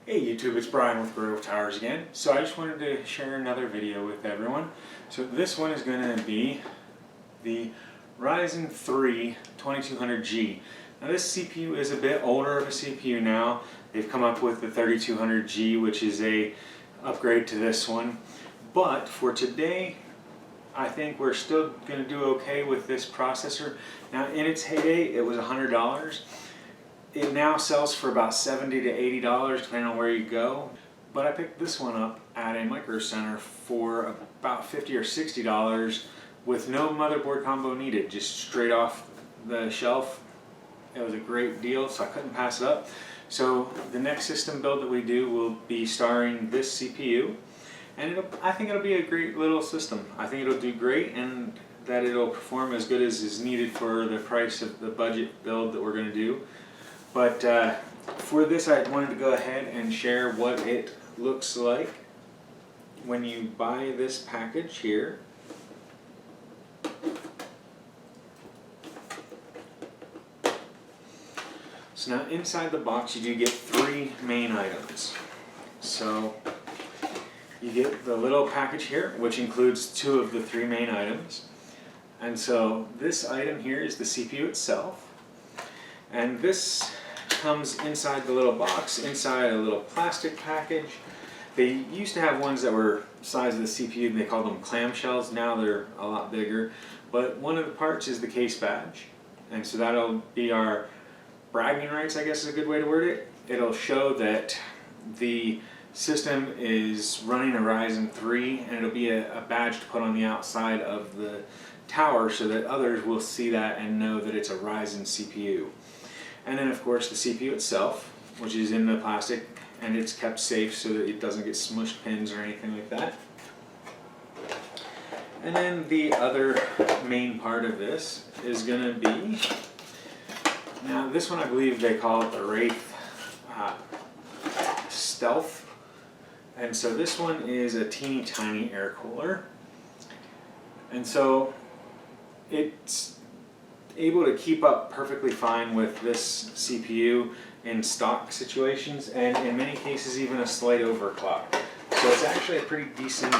Hey YouTube, it's Brian with GreyWolf Towers again. So I just wanted to share another video with everyone. So this one is going to be the Ryzen 3 2200G. Now this CPU is a bit older of a CPU now. They've come up with the 3200G, which is a upgrade to this one. But for today, I think we're still going to do okay with this processor. Now in its heyday, it was $100. It now sells for about $70 to $80 depending on where you go. But I picked this one up at a Micro Center for about $50 or $60 with no motherboard combo needed, just straight off the shelf. It was a great deal, so I couldn't pass it up. So the next system build that we do will be starring this CPU, and I think it'll be a great little system. I think it'll do great, and that it'll perform as good as is needed for the price of the budget build that we're going to do. But for this, I wanted to go ahead and share what it looks like when you buy this package here. So now inside the box you do get three main items. So you get the little package here, which includes two of the three main items. And so this item here is the CPU itself. And this comes inside the little box, inside a little plastic package. They used to have ones that were the size of the CPU and they called them clamshells. Now they're a lot bigger. But one of the parts is the case badge. And so that'll be our bragging rights, I guess is a good way to word it. It'll show that the system is running a Ryzen 3, and it'll be a badge to put on the outside of the tower so that others will see that and know that it's a Ryzen CPU. And then of course the CPU itself, which is in the plastic, and it's kept safe so that it doesn't get smushed pins or anything like that. And then the other main part of this is going to be, now this one I believe they call it the Wraith Stealth. And so this one is a teeny tiny air cooler. And so it's able to keep up perfectly fine with this CPU in stock situations, and in many cases even a slight overclock. So it's actually a pretty decent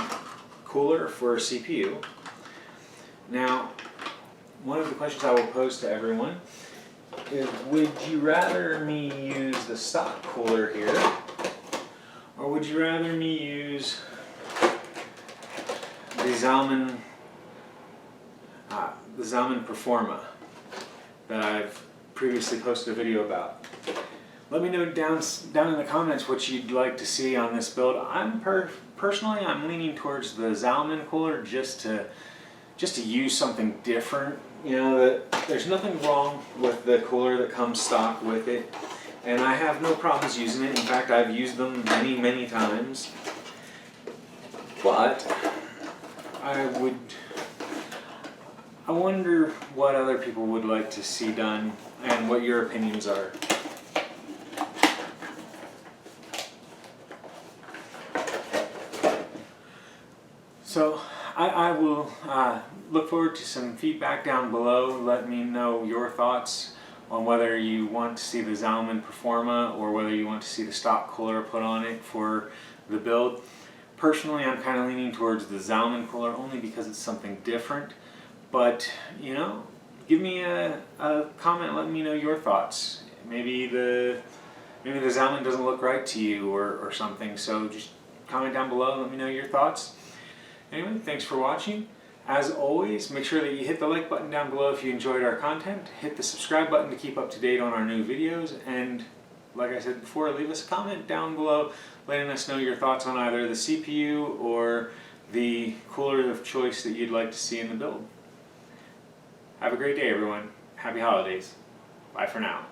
cooler for a CPU. Now, one of the questions I will pose to everyone is, would you rather me use the stock cooler here, or would you rather me use the Zalman Performa that I've previously posted a video about? Let me know down in the comments what you'd like to see on this build. Personally, I'm leaning towards the Zalman cooler just to use something different. You know, there's nothing wrong with the cooler that comes stock with it, and I have no problems using it. In fact, I've used them many times. But I wonder what other people would like to see done and what your opinions are. So I will look forward to some feedback down below. Let me know your thoughts on whether you want to see the Zalman Performa or whether you want to see the stock cooler put on it for the build. Personally, I'm kind of leaning towards the Zalman cooler only because it's something different. But, you know, give me a comment, let me know your thoughts. Maybe the Zalman doesn't look right to you or something, so just comment down below, let me know your thoughts. Anyway, thanks for watching. As always, make sure that you hit the like button down below if you enjoyed our content. Hit the subscribe button to keep up to date on our new videos. And like I said before, leave us a comment down below letting us know your thoughts on either the CPU or the cooler of choice that you'd like to see in the build. Have a great day, everyone. Happy holidays. Bye for now.